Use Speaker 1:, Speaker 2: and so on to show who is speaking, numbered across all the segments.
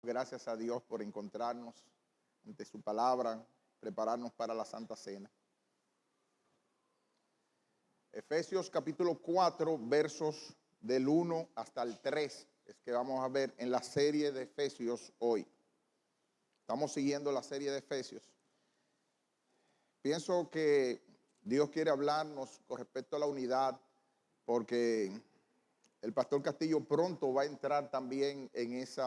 Speaker 1: Gracias a Dios por encontrarnos ante su palabra, prepararnos para la Santa Cena. Efesios capítulo 4, versos del 1 hasta el 3, es que vamos a ver en la serie de Efesios hoy. Estamos siguiendo la serie de Efesios. Pienso que Dios quiere hablarnos con respecto a la unidad, porque el pastor Castillo pronto va a entrar también en ese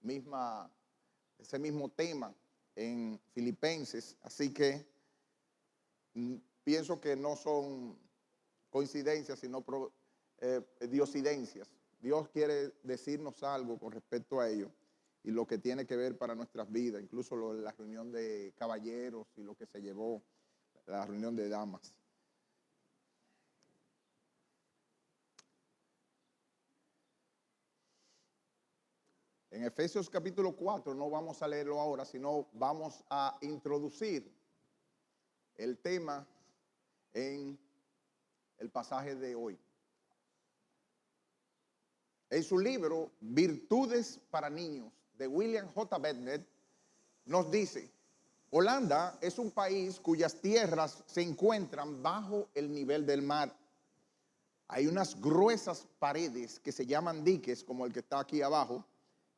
Speaker 1: mismo tema en Filipenses, así que pienso que no son coincidencias, sino diosidencias. Dios quiere decirnos algo con respecto a ello y lo que tiene que ver para nuestras vidas, incluso la reunión de caballeros y lo que se llevó, la reunión de damas. En Efesios capítulo 4 no vamos a leerlo ahora, sino vamos a introducir el tema en el pasaje de hoy. En su libro Virtudes para Niños de William J. Bennett nos dice: Holanda es un país cuyas tierras se encuentran bajo el nivel del mar. Hay unas gruesas paredes que se llaman diques, como el que está aquí abajo,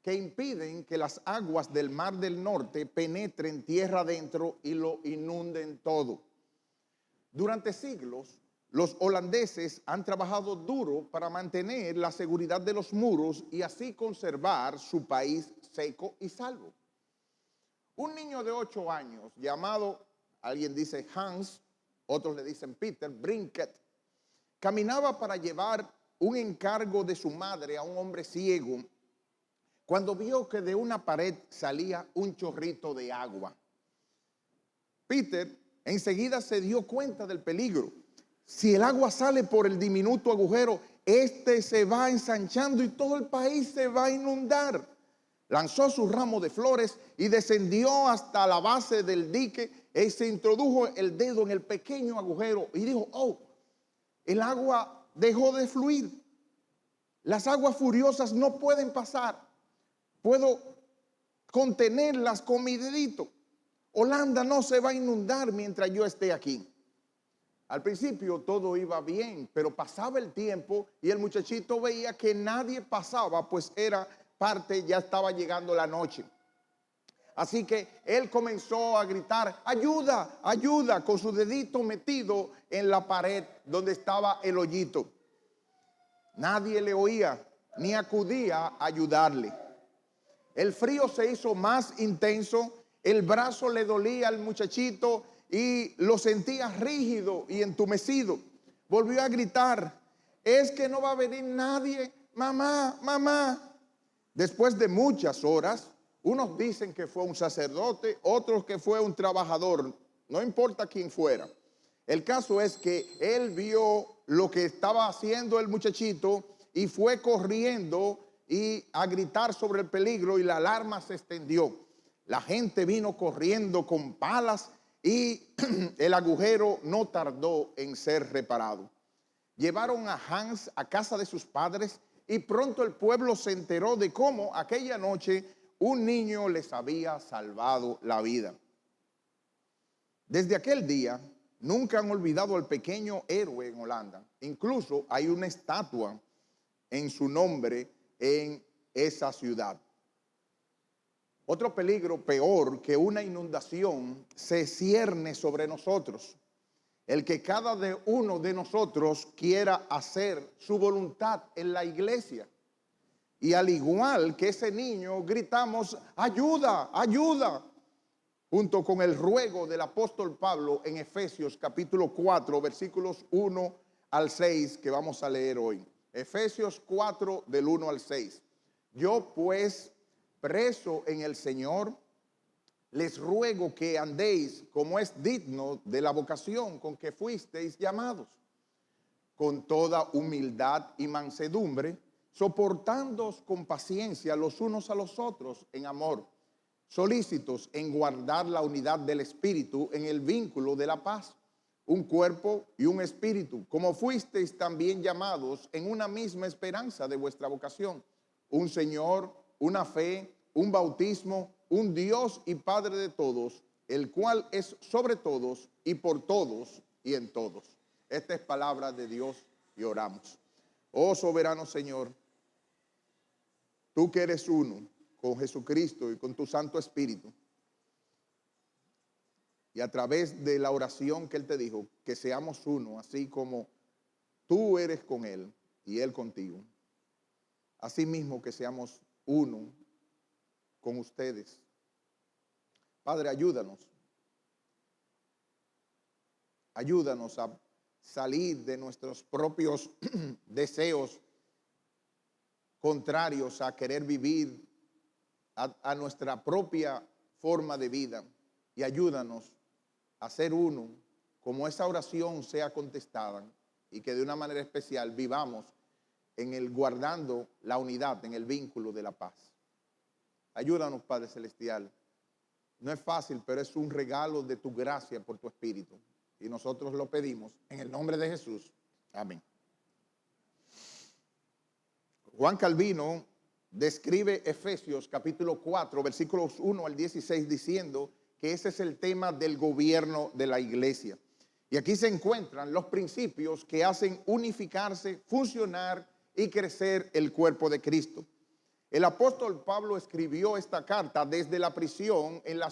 Speaker 1: que impiden que las aguas del Mar del Norte penetren tierra adentro y lo inunden todo. Durante siglos, los holandeses han trabajado duro para mantener la seguridad de los muros y así conservar su país seco y salvo. Un niño de 8 años llamado, alguien dice Hans, otros le dicen Peter Brinket, caminaba para llevar un encargo de su madre a un hombre ciego cuando vio que de una pared salía un chorrito de agua. Peter enseguida se dio cuenta del peligro. Si el agua sale por el diminuto agujero, este se va ensanchando y todo el país se va a inundar. Lanzó su ramo de flores y descendió hasta la base del dique y se introdujo el dedo en el pequeño agujero y dijo: oh, el agua dejó de fluir. Las aguas furiosas no pueden pasar. Puedo contenerlas con mi dedito. Holanda no se va a inundar mientras yo esté aquí. Al principio todo iba bien, pero pasaba el tiempo y el muchachito veía que nadie pasaba, pues ya estaba llegando la noche. Así que él comenzó a gritar: ayuda, ayuda, con su dedito metido en la pared donde estaba el hoyito. Nadie le oía ni acudía a ayudarle. El frío se hizo más intenso, el brazo le dolía al muchachito y lo sentía rígido y entumecido. Volvió a gritar: es que no va a venir nadie, mamá, mamá. Después de muchas horas, unos dicen que fue un sacerdote, otros que fue un trabajador, no importa quién fuera. El caso es que él vio lo que estaba haciendo el muchachito y fue corriendo y a gritar sobre el peligro, y la alarma se extendió. La gente vino corriendo con palas y el agujero no tardó en ser reparado. Llevaron a Hans a casa de sus padres y pronto el pueblo se enteró de cómo aquella noche un niño les había salvado la vida. Desde aquel día nunca han olvidado al pequeño héroe en Holanda. Incluso hay una estatua en su nombre en esa ciudad. Otro peligro peor que una inundación se cierne sobre nosotros: el que cada uno de nosotros quiera hacer su voluntad en la iglesia. Y al igual que ese niño gritamos: ayuda, ayuda, junto con el ruego del apóstol Pablo en Efesios capítulo 4, versículos 1 al 6, que vamos a leer hoy. Efesios 4 del 1 al 6. Yo pues, preso en el Señor, les ruego que andéis como es digno de la vocación con que fuisteis llamados, con toda humildad y mansedumbre, soportándoos con paciencia los unos a los otros en amor, solícitos en guardar la unidad del Espíritu en el vínculo de la paz. Un cuerpo y un espíritu, como fuisteis también llamados en una misma esperanza de vuestra vocación. Un Señor, una fe, un bautismo, un Dios y Padre de todos, el cual es sobre todos y por todos y en todos. Esta es palabra de Dios y oramos. Oh soberano Señor, tú que eres uno con Jesucristo y con tu Santo Espíritu, y a través de la oración que Él te dijo, que seamos uno, así como tú eres con Él y Él contigo. Así mismo que seamos uno con ustedes. Padre, ayúdanos. Ayúdanos a salir de nuestros propios deseos contrarios a querer vivir a nuestra propia forma de vida. Y ayúdanos a ser uno, como esa oración sea contestada y que de una manera especial vivamos en el guardando la unidad, en el vínculo de la paz. Ayúdanos, Padre Celestial. No es fácil, pero es un regalo de tu gracia por tu Espíritu. Y nosotros lo pedimos en el nombre de Jesús. Amén. Juan Calvino describe Efesios capítulo 4, versículos 1 al 16, diciendo que ese es el tema del gobierno de la iglesia. Y aquí se encuentran los principios que hacen unificarse, funcionar y crecer el cuerpo de Cristo. El apóstol Pablo escribió esta carta desde la prisión a la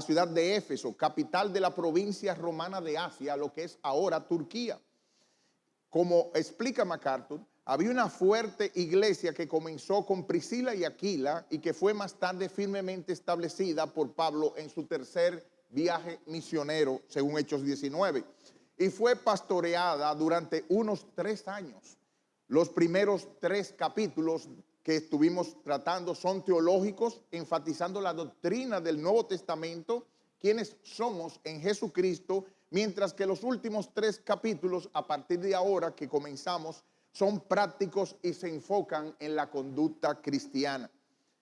Speaker 1: ciudad de Éfeso, capital de la provincia romana de Asia, lo que es ahora Turquía. Como explica MacArthur, había una fuerte iglesia que comenzó con Priscila y Aquila y que fue más tarde firmemente establecida por Pablo en su tercer viaje misionero, según Hechos 19. Y fue pastoreada durante unos 3 años. Los primeros 3 capítulos que estuvimos tratando son teológicos, enfatizando la doctrina del Nuevo Testamento, quienes somos en Jesucristo, mientras que los últimos 3 capítulos, a partir de ahora que comenzamos, son prácticos y se enfocan en la conducta cristiana.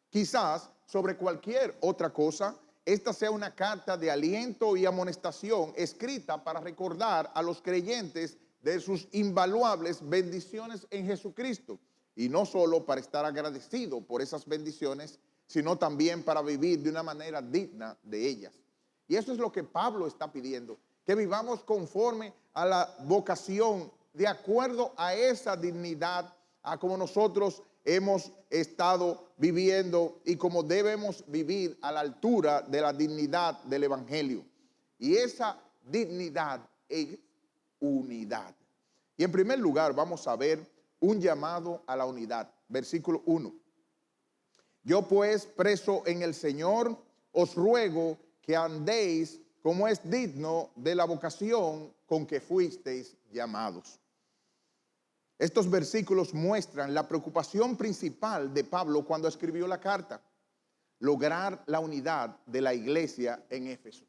Speaker 1: Quizás sobre cualquier otra cosa, esta sea una carta de aliento y amonestación escrita para recordar a los creyentes de sus invaluables bendiciones en Jesucristo. Y no solo para estar agradecido por esas bendiciones, sino también para vivir de una manera digna de ellas. Y eso es lo que Pablo está pidiendo, que vivamos conforme a la vocación, de acuerdo a esa dignidad, a como nosotros hemos estado viviendo y como debemos vivir a la altura de la dignidad del Evangelio. Y esa dignidad es unidad. Y en primer lugar vamos a ver un llamado a la unidad. Versículo 1. Yo pues, preso en el Señor, os ruego que andéis como es digno de la vocación con que fuisteis llamados. Estos versículos muestran la preocupación principal de Pablo cuando escribió la carta: lograr la unidad de la iglesia en Éfeso.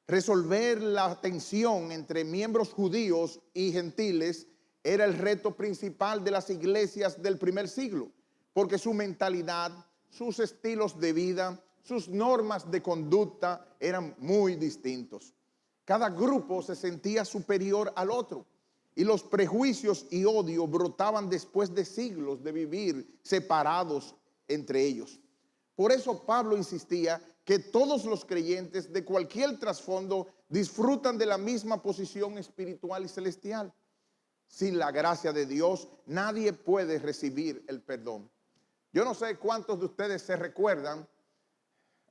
Speaker 1: Resolver la tensión entre miembros judíos y gentiles era el reto principal de las iglesias del primer siglo, porque su mentalidad, sus estilos de vida, sus normas de conducta eran muy distintos. Cada grupo se sentía superior al otro y los prejuicios y odio brotaban después de siglos de vivir separados entre ellos. Por eso Pablo insistía que todos los creyentes de cualquier trasfondo disfrutan de la misma posición espiritual y celestial. Sin la gracia de Dios, nadie puede recibir el perdón. Yo no sé cuántos de ustedes se recuerdan,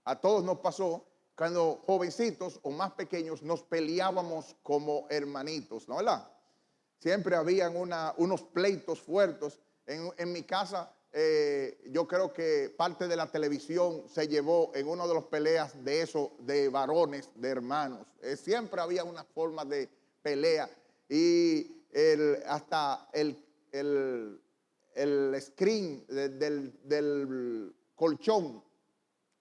Speaker 1: a todos nos pasó, cuando jovencitos o más pequeños nos peleábamos como hermanitos, ¿no? ¿Verdad? Siempre habían unos pleitos fuertes. En mi casa, yo creo que parte de la televisión se llevó en una de las peleas de eso, de varones, de hermanos. Siempre había una forma de pelea. Y hasta el screen del colchón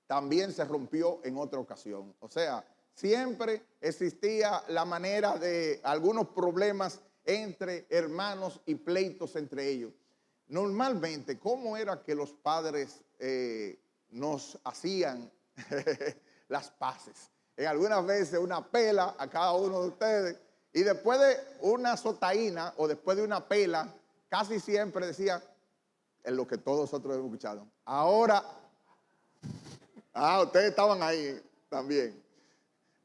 Speaker 1: también se rompió en otra ocasión. O sea, siempre existía la manera de algunos problemas entre hermanos y pleitos entre ellos. Normalmente, ¿cómo era que los padres nos hacían las paces? En algunas veces una pela a cada uno de ustedes, y después de una sotaína o después de una pela, casi siempre decía, en lo que todos nosotros hemos escuchado: ahora Ah, ustedes estaban ahí también.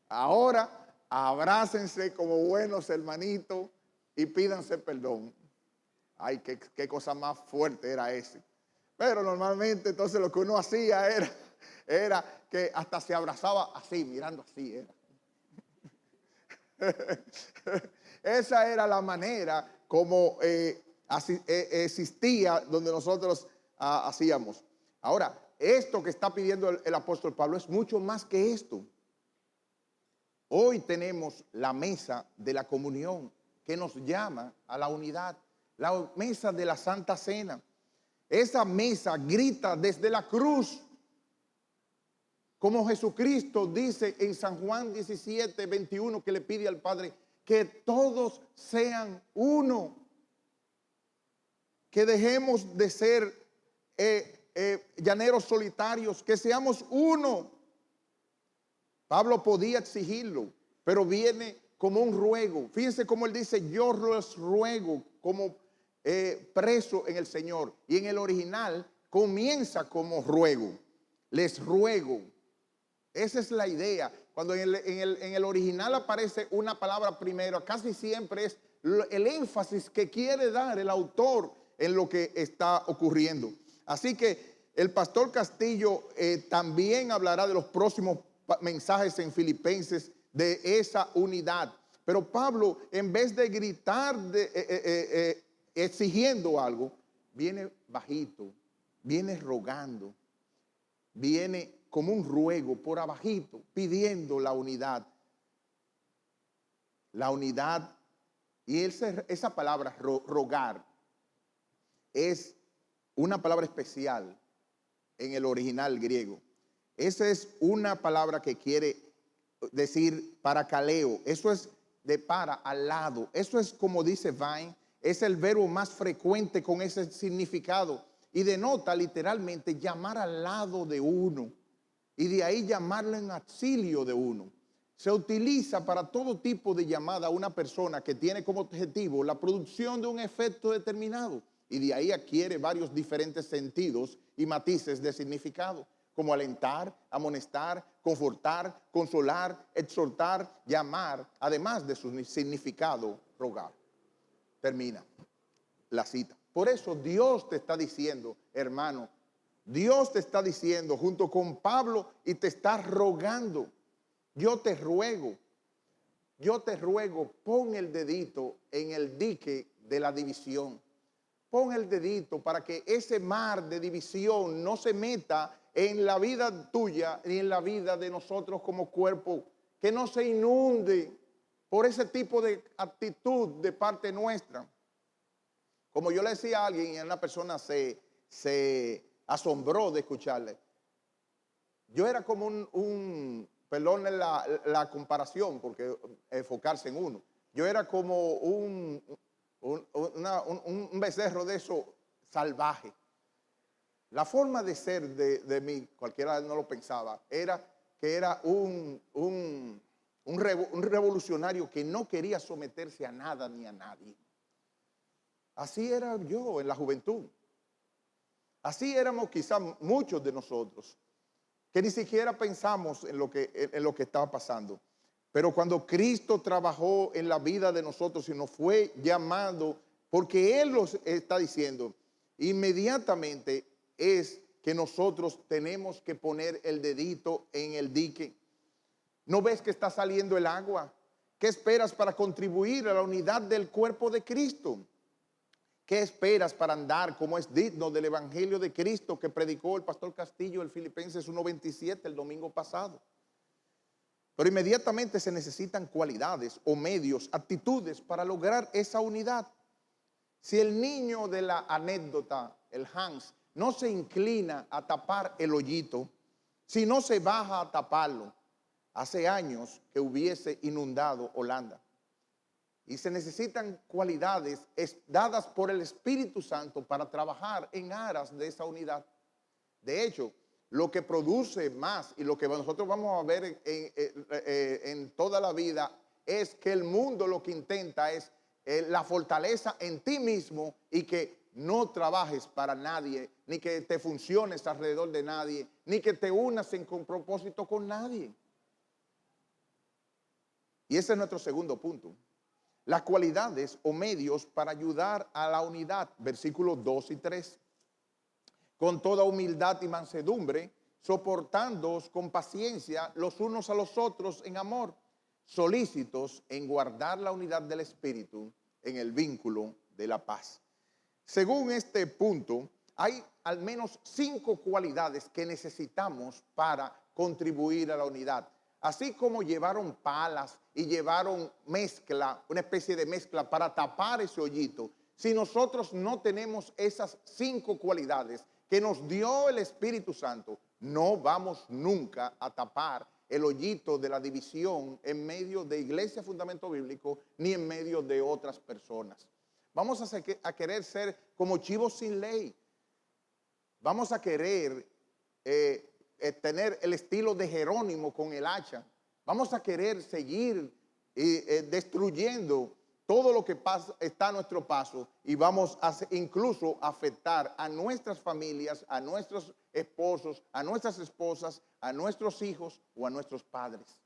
Speaker 1: Ahora, abrácense como buenos hermanitos y pídanse perdón. Ay, qué cosa más fuerte era ese. Pero normalmente entonces lo que uno hacía era que hasta se abrazaba así, mirando así. Esa era la manera como existía donde nosotros hacíamos. Ahora, esto que está pidiendo el apóstol Pablo es mucho más que esto. Hoy tenemos la mesa de la comunión que nos llama a la unidad, la mesa de la Santa Cena. Esa mesa grita desde la cruz, como Jesucristo dice en San Juan 17, 21, que le pide al Padre que todos sean uno, que dejemos de ser llaneros solitarios, que seamos uno. Pablo podía exigirlo, pero viene como un ruego. Fíjense cómo él dice, yo los ruego como preso en el Señor. Y en el original comienza como ruego. Les ruego. Esa es la idea. Cuando en el original aparece una palabra primero, casi siempre es el énfasis que quiere dar el autor en lo que está ocurriendo. Así que el pastor Castillo también hablará de los próximos mensajes en Filipenses de esa unidad. Pero Pablo, en vez de gritar exigiendo algo, viene bajito, viene rogando, viene como un ruego por abajito, pidiendo la unidad. La unidad, y esa palabra rogar es una palabra especial en el original griego. Esa es una palabra que quiere decir paracaleo. Eso es de para, al lado. Eso es, como dice Vine, es el verbo más frecuente con ese significado y denota literalmente llamar al lado de uno y de ahí llamarlo en auxilio de uno. Se utiliza para todo tipo de llamada a una persona que tiene como objetivo la producción de un efecto determinado y de ahí adquiere varios diferentes sentidos y matices de significado, como alentar, amonestar, confortar, consolar, exhortar, llamar, además de su significado, rogar. Termina la cita. Por eso Dios te está diciendo, hermano, Dios te está diciendo junto con Pablo y te está rogando, yo te ruego, pon el dedito en el dique de la división. Pon el dedito para que ese mar de división no se meta en la vida tuya ni en la vida de nosotros como cuerpo, que no se inunde por ese tipo de actitud de parte nuestra. Como yo le decía a alguien y una persona se asombró de escucharle, yo era como perdón la comparación, porque enfocarse en uno, yo era como un becerro de eso salvaje. La forma de ser de mí, cualquiera no lo pensaba, era que era un revolucionario que no quería someterse a nada ni a nadie. Así era yo en la juventud. Así éramos quizás muchos de nosotros, que ni siquiera pensamos en lo que estaba pasando. Pero cuando Cristo trabajó en la vida de nosotros y nos fue llamando, porque Él nos está diciendo, inmediatamente es que nosotros tenemos que poner el dedito en el dique. ¿No ves que está saliendo el agua? ¿Qué esperas para contribuir a la unidad del cuerpo de Cristo? ¿Qué esperas para andar como es digno del Evangelio de Cristo que predicó el pastor Castillo, el Filipenses 1:27 el domingo pasado? Pero inmediatamente se necesitan cualidades o medios, actitudes para lograr esa unidad. Si el niño de la anécdota, el Hans, no se inclina a tapar el hoyito, si no se baja a taparlo, hace años que hubiese inundado Holanda. Y se necesitan cualidades dadas por el Espíritu Santo para trabajar en aras de esa unidad. De hecho, lo que produce más y lo que nosotros vamos a ver en toda la vida es que el mundo lo que intenta es la fortaleza en ti mismo y que no trabajes para nadie, ni que te funciones alrededor de nadie, ni que te unas con propósito con nadie. Y ese es nuestro segundo punto. Las cualidades o medios para ayudar a la unidad, versículos 2 y 3. Con toda humildad y mansedumbre, soportándoos con paciencia los unos a los otros en amor, solícitos en guardar la unidad del Espíritu en el vínculo de la paz. Según este punto, hay al menos 5 cualidades que necesitamos para contribuir a la unidad. Así como llevaron palas y llevaron mezcla, una especie de mezcla para tapar ese hoyito, si nosotros no tenemos esas 5 cualidades que nos dio el Espíritu Santo, no vamos nunca a tapar el hoyito de la división en medio de Iglesia Fundamento Bíblico ni en medio de otras personas. Vamos a querer ser como chivos sin ley. Vamos a querer tener el estilo de Jerónimo con el hacha. Vamos a querer seguir destruyendo todo lo que está a nuestro paso y vamos a incluso afectar a nuestras familias, a nuestros esposos, a nuestras esposas, a nuestros hijos o a nuestros padres.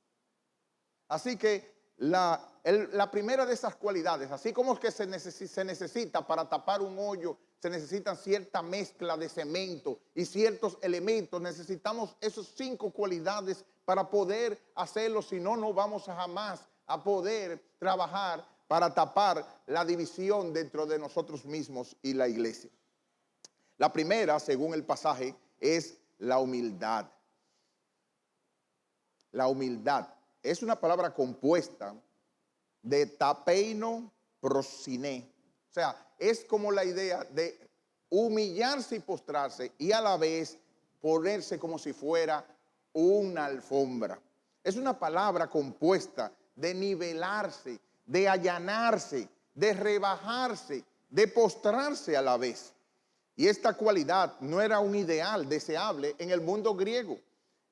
Speaker 1: Así que la primera de esas cualidades, así como que se necesita para tapar un hoyo, se necesitan cierta mezcla de cemento y ciertos elementos, necesitamos esas 5 cualidades para poder hacerlo, si no, no vamos jamás a poder trabajar para tapar la división dentro de nosotros mismos y la iglesia. La primera, según el pasaje, es la humildad. La humildad es una palabra compuesta de tapeino prosine. O sea, es como la idea de humillarse y postrarse y a la vez ponerse como si fuera una alfombra. Es una palabra compuesta de nivelarse, de allanarse, de rebajarse, de postrarse a la vez. Y esta cualidad no era un ideal deseable en el mundo griego.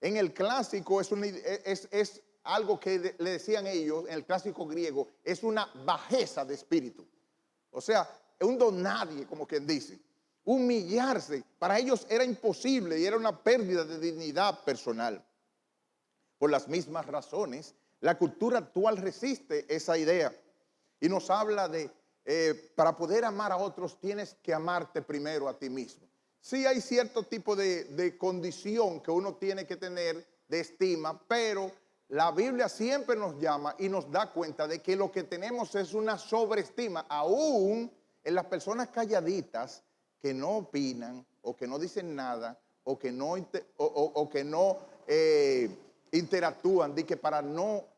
Speaker 1: En el clásico es algo que le decían ellos, en el clásico griego, es una bajeza de espíritu. O sea, un don nadie, como quien dice. Humillarse, para ellos era imposible y era una pérdida de dignidad personal. Por las mismas razones, la cultura actual resiste esa idea y nos habla de, para poder amar a otros tienes que amarte primero a ti mismo. Sí hay cierto tipo de condición que uno tiene que tener de estima, pero la Biblia siempre nos llama y nos da cuenta de que lo que tenemos es una sobreestima, aún en las personas calladitas que no opinan o que no dicen nada o que no interactúan, de que para no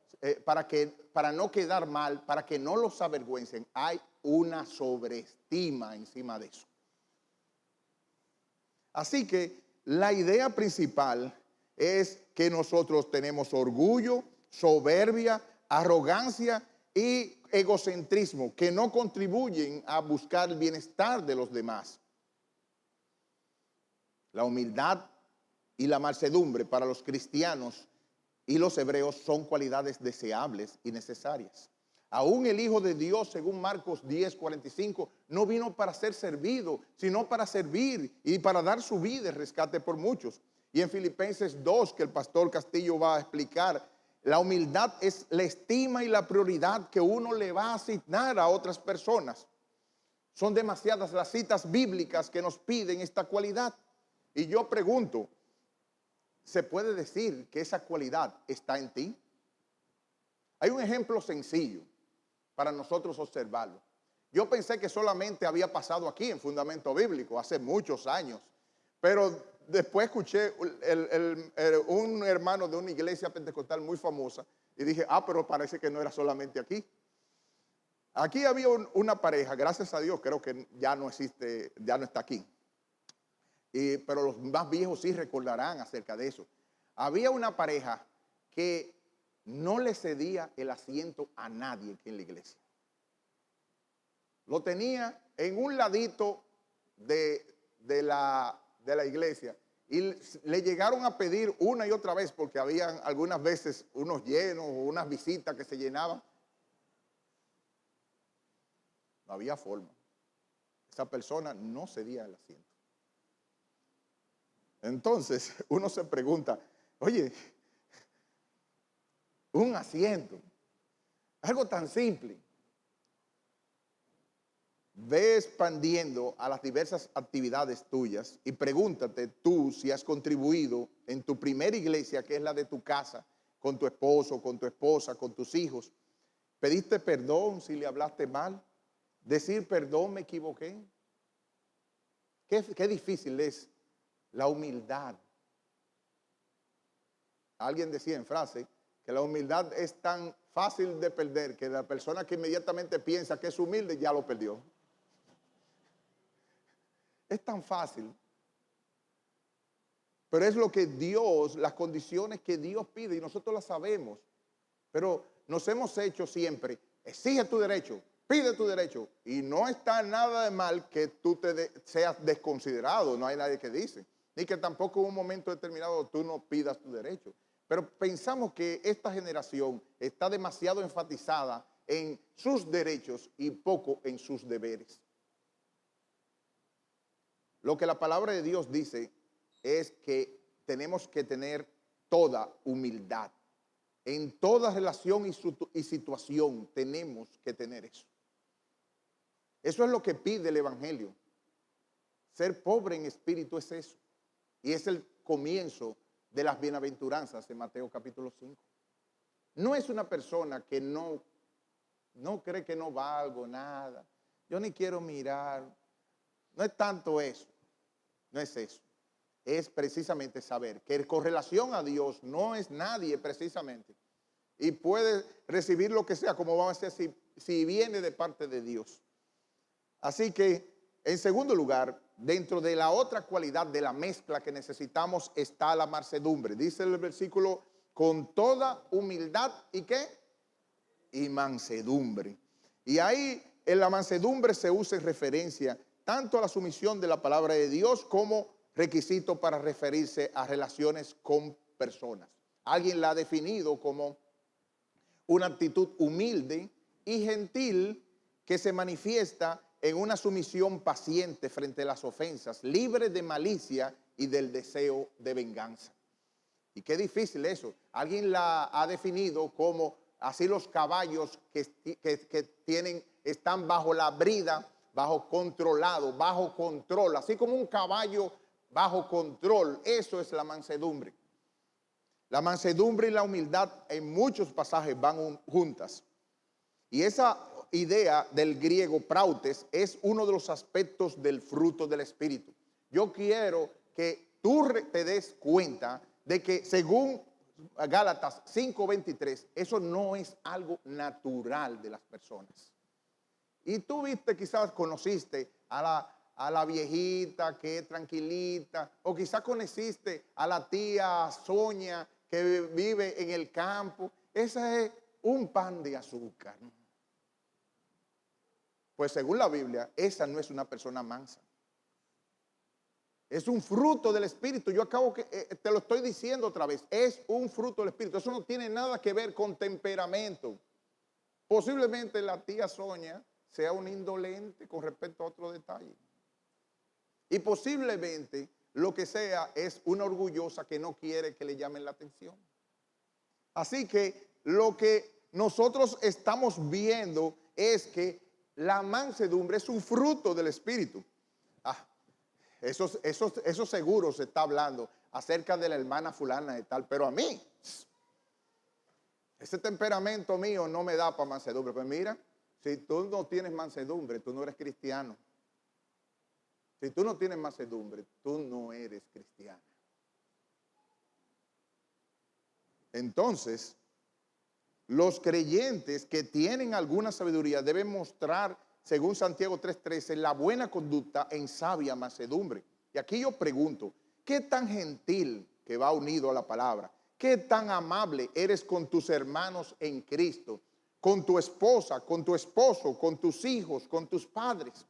Speaker 1: quedar mal, para que no los avergüencen, hay una sobreestima encima de eso. Así que la idea principal es que nosotros tenemos orgullo, soberbia, arrogancia y egocentrismo que no contribuyen a buscar el bienestar de los demás. La humildad y la mansedumbre para los cristianos y los hebreos son cualidades deseables y necesarias. Aún el Hijo de Dios, según Marcos 10:45, no vino para ser servido, sino para servir y para dar su vida de rescate por muchos. Y en Filipenses 2, que el pastor Castillo va a explicar, la humildad es la estima y la prioridad que uno le va a asignar a otras personas. Son demasiadas las citas bíblicas que nos piden esta cualidad. Y yo pregunto, ¿se puede decir que esa cualidad está en ti? Hay un ejemplo sencillo para nosotros observarlo. Yo pensé que solamente había pasado aquí en Fundamento Bíblico hace muchos años, pero después escuché un hermano de una iglesia pentecostal muy famosa y dije, pero parece que no era solamente aquí. Aquí había una pareja, gracias a Dios, creo que ya no existe, ya no está aquí. Pero los más viejos sí recordarán acerca de eso. Había una pareja que no le cedía el asiento a nadie aquí en la iglesia. Lo tenía en un ladito de la iglesia y le llegaron a pedir una y otra vez porque habían algunas veces unos llenos o unas visitas que se llenaban. No había forma. esa persona no cedía el asiento. Entonces uno se pregunta, oye, un asiento, algo tan simple. Ve expandiendo a las diversas actividades tuyas y pregúntate tú si has contribuido en tu primera iglesia, que es la de tu casa, con tu esposo, con tu esposa, con tus hijos. ¿Pediste perdón si le hablaste mal? Decir perdón, me equivoqué. Qué difícil es la humildad. Alguien decía en frase que la humildad es tan fácil de perder que la persona que inmediatamente piensa que es humilde ya lo perdió. Es tan fácil. Pero es lo que Dios, las condiciones que Dios pide y nosotros las sabemos. Pero nos hemos hecho siempre, exige tu derecho, pide tu derecho. Y no está nada de mal que tú seas desconsiderado, no hay nadie que dice. Ni que tampoco en un momento determinado tú no pidas tu derecho. Pero pensamos que esta generación está demasiado enfatizada en sus derechos y poco en sus deberes. Lo que la palabra de Dios dice es que tenemos que tener toda humildad. En toda relación y situación tenemos que tener eso. Eso es lo que pide el Evangelio. Ser pobre en espíritu es eso. Y es el comienzo de las bienaventuranzas en Mateo capítulo 5. No es una persona que no cree que no valgo nada. Yo ni quiero mirar. No es tanto eso. No es eso. Es precisamente saber que con relación a Dios no es nadie precisamente. Y puede recibir lo que sea, como vamos a decir, si viene de parte de Dios. Así que, en segundo lugar, dentro de la otra cualidad de la mezcla que necesitamos está la mansedumbre. Dice el versículo, con toda humildad y ¿qué? Y mansedumbre. Y ahí en la mansedumbre se usa en referencia tanto a la sumisión de la palabra de Dios como requisito para referirse a relaciones con personas. Alguien la ha definido como una actitud humilde y gentil que se manifiesta en una sumisión paciente frente a las ofensas, libre de malicia y del deseo de venganza. Y qué difícil eso. Alguien la ha definido como así los caballos que están bajo la brida, bajo control, así como un caballo bajo control. Eso es la mansedumbre. La mansedumbre y la humildad en muchos pasajes van juntas. Y esa idea del griego prautes es uno de los aspectos del fruto del Espíritu. Yo quiero que tú te des cuenta de que según Gálatas 5:23, eso no es algo natural de las personas. Y tú viste, quizás conociste a la viejita que es tranquilita, o quizás conociste a la tía Sonia que vive en el campo. Esa es un pan de azúcar. Pues según la Biblia, esa no es una persona mansa. Es un fruto del Espíritu. Yo acabo que te lo estoy diciendo otra vez. Es un fruto del Espíritu. Eso no tiene nada que ver con temperamento. Posiblemente la tía Sonia sea un indolente con respecto a otro detalle. Y posiblemente lo que sea es una orgullosa que no quiere que le llamen la atención. Así que lo que nosotros estamos viendo es que la mansedumbre es un fruto del Espíritu. Eso seguro se está hablando acerca de la hermana fulana de tal, pero a mí, ese temperamento mío no me da para mansedumbre. Pues mira, si tú no tienes mansedumbre, tú no eres cristiano. Si tú no tienes mansedumbre, tú no eres cristiana. Entonces, los creyentes que tienen alguna sabiduría deben mostrar, según Santiago 3:13, la buena conducta en sabia mansedumbre. Y aquí yo pregunto, ¿qué tan gentil, que va unido a la palabra, qué tan amable eres con tus hermanos en Cristo, con tu esposa, con tu esposo, con tus hijos, con tus padres?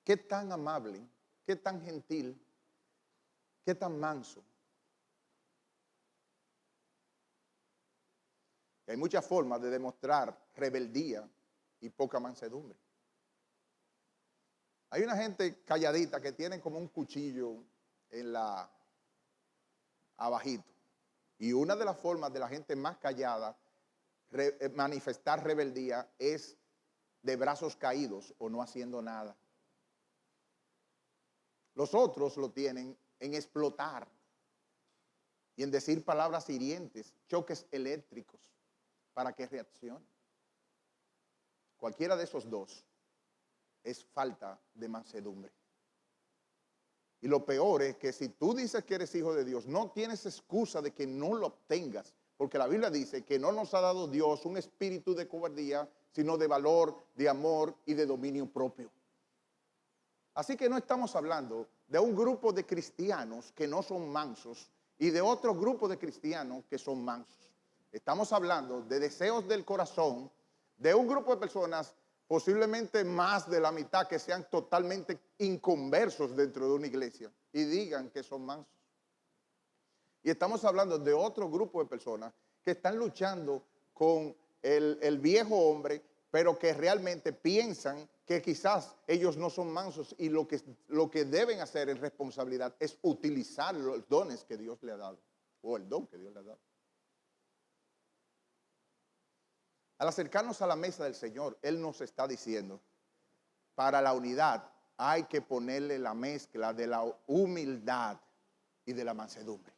Speaker 1: ¿Qué tan amable, qué tan gentil, qué tan manso? Y hay muchas formas de demostrar rebeldía y poca mansedumbre. Hay una gente calladita que tiene como un cuchillo en la abajito. Y una de las formas de la gente más callada manifestar rebeldía es de brazos caídos o no haciendo nada. Los otros lo tienen en explotar y en decir palabras hirientes, choques eléctricos para que reaccione. Cualquiera de esos dos es falta de mansedumbre. Y lo peor es que si tú dices que eres hijo de Dios, no tienes excusa de que no lo obtengas, porque la Biblia dice que no nos ha dado Dios un espíritu de cobardía, sino de valor, de amor y de dominio propio. Así que no estamos hablando de un grupo de cristianos que no son mansos y de otro grupo de cristianos que son mansos. Estamos hablando de deseos del corazón de un grupo de personas, posiblemente más de la mitad, que sean totalmente inconversos dentro de una iglesia y digan que son mansos. Y estamos hablando de otro grupo de personas que están luchando con el viejo hombre, pero que realmente piensan que quizás ellos no son mansos y lo que deben hacer en responsabilidad es utilizar los dones que Dios le ha dado, o el don que Dios le ha dado. Al acercarnos a la mesa del Señor, Él nos está diciendo, para la unidad hay que ponerle la mezcla de la humildad y de la mansedumbre.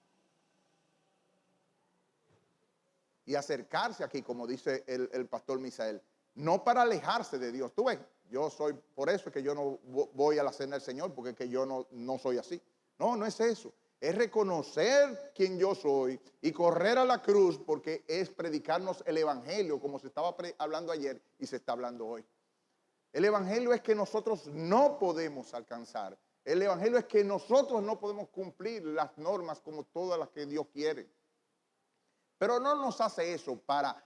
Speaker 1: Y acercarse aquí, como dice el pastor Misael, no para alejarse de Dios. Tú ves, por eso es que yo no voy a la cena del Señor, porque es que yo no soy así. No es eso. Es reconocer quién yo soy y correr a la cruz, porque es predicarnos el evangelio, como se estaba hablando ayer y se está hablando hoy. El evangelio es que nosotros no podemos alcanzar. El evangelio es que nosotros no podemos cumplir las normas como todas las que Dios quiere. Pero no nos hace eso para,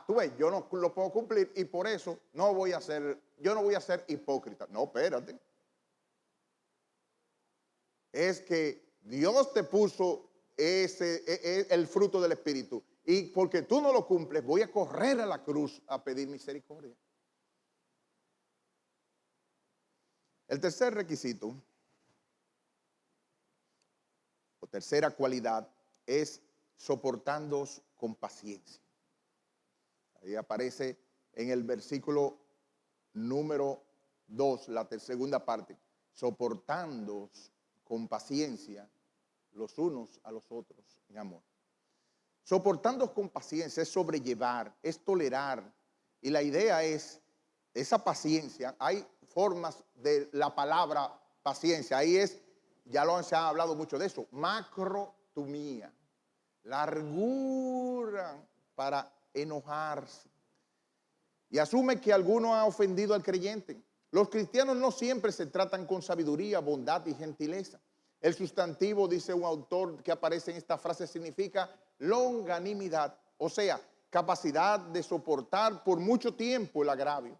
Speaker 1: tú ves, yo no lo puedo cumplir y por eso yo no voy a ser hipócrita. No, espérate. Es que Dios te puso el fruto del Espíritu y porque tú no lo cumples, voy a correr a la cruz a pedir misericordia. El tercer requisito, o tercera cualidad, es soportándoos con paciencia. Ahí aparece en el versículo número 2, la segunda parte, soportándoos con paciencia los unos a los otros en amor. Soportándoos con paciencia es sobrellevar, es tolerar. Y la idea es, esa paciencia, hay formas de la palabra paciencia, ahí es, se ha hablado mucho de eso, macrotumía, largura para enojarse. Y asume que alguno ha ofendido al creyente. Los cristianos no siempre se tratan con sabiduría, bondad y gentileza. El sustantivo, dice un autor que aparece en esta frase, significa longanimidad, o sea, capacidad de soportar por mucho tiempo el agravio.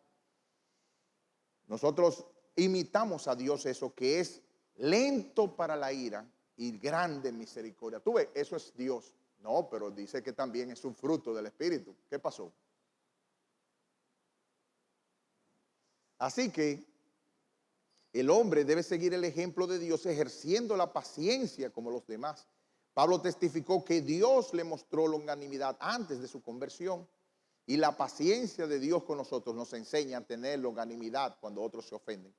Speaker 1: Nosotros imitamos a Dios eso, que es lento para la ira y grande en misericordia. Tú ves, eso es Dios. No, pero dice que también es un fruto del Espíritu. ¿Qué pasó? Así que el hombre debe seguir el ejemplo de Dios ejerciendo la paciencia como los demás. Pablo testificó que Dios le mostró longanimidad antes de su conversión. Y la paciencia de Dios con nosotros nos enseña a tener longanimidad cuando otros se ofenden.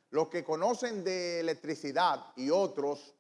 Speaker 1: Los que conocen de electricidad y otros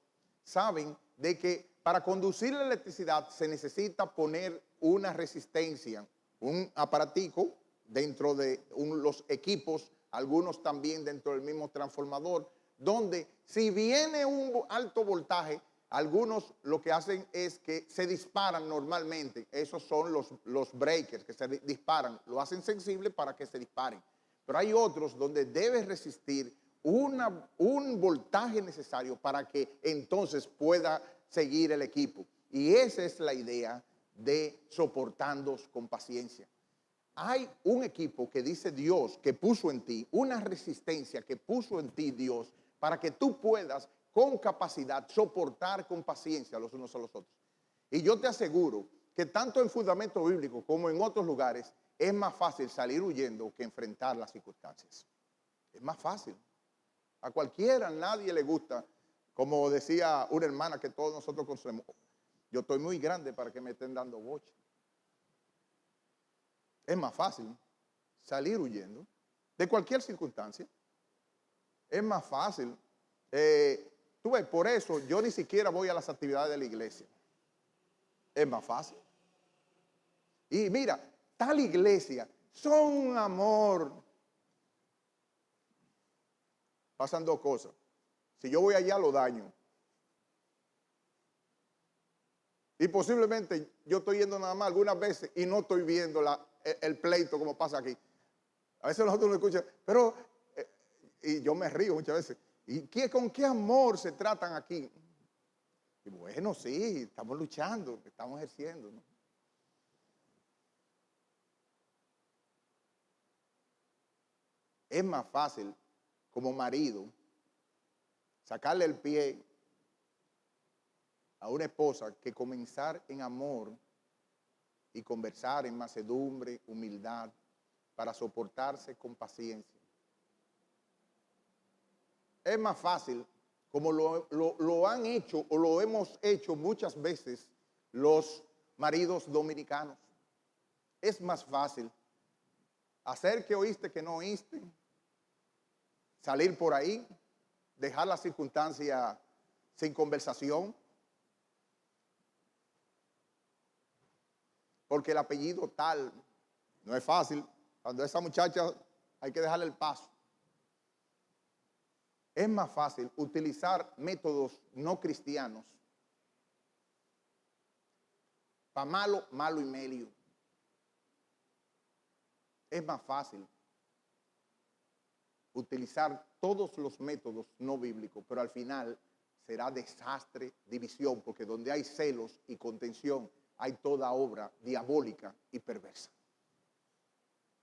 Speaker 1: saben de que para conducir la electricidad se necesita poner una resistencia, un aparatico dentro de los equipos, algunos también dentro del mismo transformador, donde si viene un alto voltaje, algunos lo que hacen es que se disparan normalmente. Esos son los breakers que se disparan, lo hacen sensible para que se disparen. Pero hay otros donde debe resistir un voltaje necesario para que entonces pueda seguir el equipo. Y esa es la idea de soportándoos con paciencia. Hay un equipo que dice Dios que puso en ti, una resistencia que puso en ti Dios para que tú puedas con capacidad soportar con paciencia los unos a los otros. Y yo te aseguro que tanto en fundamento bíblico como en otros lugares es más fácil salir huyendo que enfrentar las circunstancias. Es más fácil. A cualquiera, a nadie le gusta. Como decía una hermana que todos nosotros conocemos, yo estoy muy grande para que me estén dando boche. Es más fácil salir huyendo de cualquier circunstancia. Es más fácil. Tú ves, por eso yo ni siquiera voy a las actividades de la iglesia. Es más fácil. Y mira, tal iglesia, son un amor. Pasan dos cosas. Si yo voy allá, lo daño. Y posiblemente yo estoy yendo nada más algunas veces y no estoy viendo el pleito como pasa aquí. A veces nosotros nos escuchan, pero, y yo me río muchas veces, ¿y con qué amor se tratan aquí? Y bueno, sí, estamos luchando, estamos ejerciendo, ¿no? Es más fácil como marido sacarle el pie a una esposa que comenzar en amor y conversar en mansedumbre, humildad, para soportarse con paciencia. Es más fácil, como lo han hecho o lo hemos hecho muchas veces los maridos dominicanos. Es más fácil hacer que oíste que no oíste, salir por ahí, dejar la circunstancia sin conversación, porque el apellido tal no es fácil. Cuando esa muchacha hay que dejarle el paso. Es más fácil utilizar métodos no cristianos para malo, malo y medio. Es más fácil utilizar todos los métodos no bíblicos, pero al final será desastre, división, porque donde hay celos y contención hay toda obra diabólica y perversa.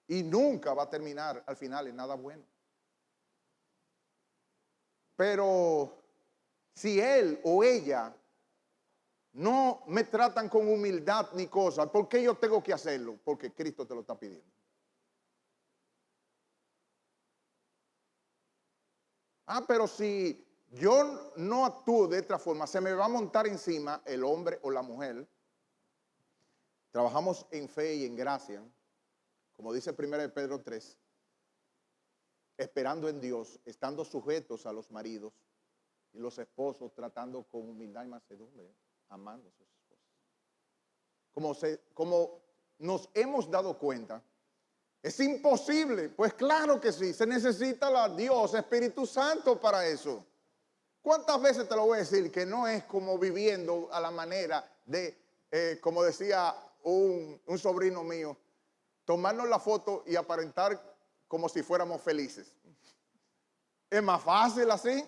Speaker 1: Y nunca va a terminar al final en nada bueno. Pero si él o ella no me tratan con humildad ni cosas, ¿por qué yo tengo que hacerlo? Porque Cristo te lo está pidiendo. Pero si yo no actúo de esta forma, se me va a montar encima el hombre o la mujer. Trabajamos en fe y en gracia, como dice 1 Pedro 3, esperando en Dios, estando sujetos a los maridos y los esposos tratando con humildad y mansedumbre, amando a sus esposas. Como nos hemos dado cuenta, es imposible. Pues claro que sí, se necesita la Dios, Espíritu Santo para eso. ¿Cuántas veces te lo voy a decir que no es como viviendo a la manera de, como decía un sobrino mío, tomarnos la foto y aparentar como si fuéramos felices? Es más fácil así.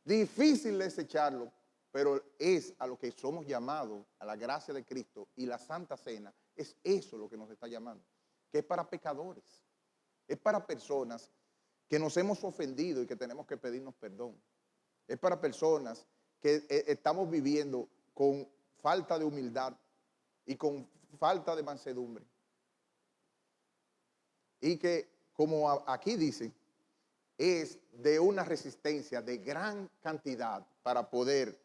Speaker 1: Difícil desecharlo, pero es a lo que somos llamados, a la gracia de Cristo y la Santa Cena. Es eso lo que nos está llamando, que es para pecadores, es para personas que nos hemos ofendido y que tenemos que pedirnos perdón. Es para personas que estamos viviendo con falta de humildad y con falta de mansedumbre. Y que, como aquí dice, es de una resistencia de gran cantidad para poder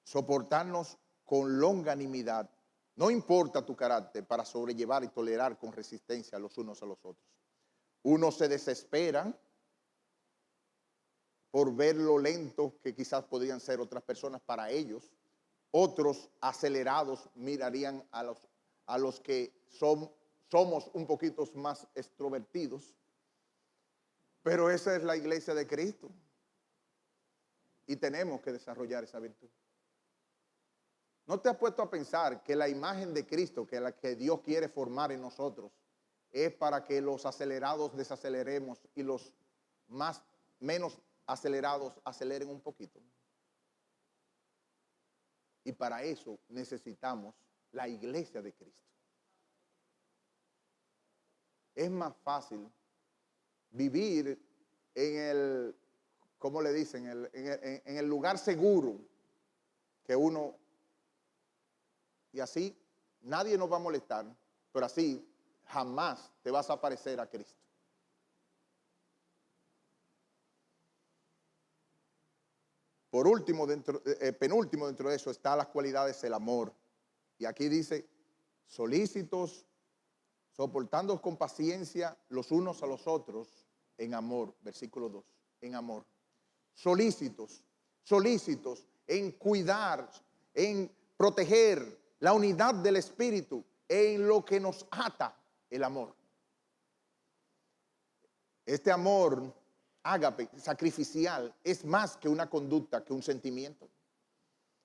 Speaker 1: soportarnos con longanimidad. No importa tu carácter, para sobrellevar y tolerar con resistencia los unos a los otros. Unos se desesperan por ver lo lento que quizás podrían ser otras personas para ellos. Otros acelerados mirarían a los que somos un poquito más extrovertidos. Pero esa es la iglesia de Cristo. Y tenemos que desarrollar esa virtud. ¿No te has puesto a pensar que la imagen de Cristo, que es la que Dios quiere formar en nosotros, es para que los acelerados desaceleremos y los menos acelerados aceleren un poquito? Y para eso necesitamos la iglesia de Cristo. Es más fácil vivir en el, ¿cómo le dicen? En el lugar seguro que uno, y así nadie nos va a molestar, pero así jamás te vas a parecer a Cristo. Por último, penúltimo dentro de eso está las cualidades del amor. Y aquí dice, solícitos, soportando con paciencia los unos a los otros en amor. Versículo 2, en amor. Solícitos, solícitos en cuidar, en proteger la unidad del espíritu, en lo que nos ata el amor. Este amor ágape, sacrificial, es más que una conducta, que un sentimiento.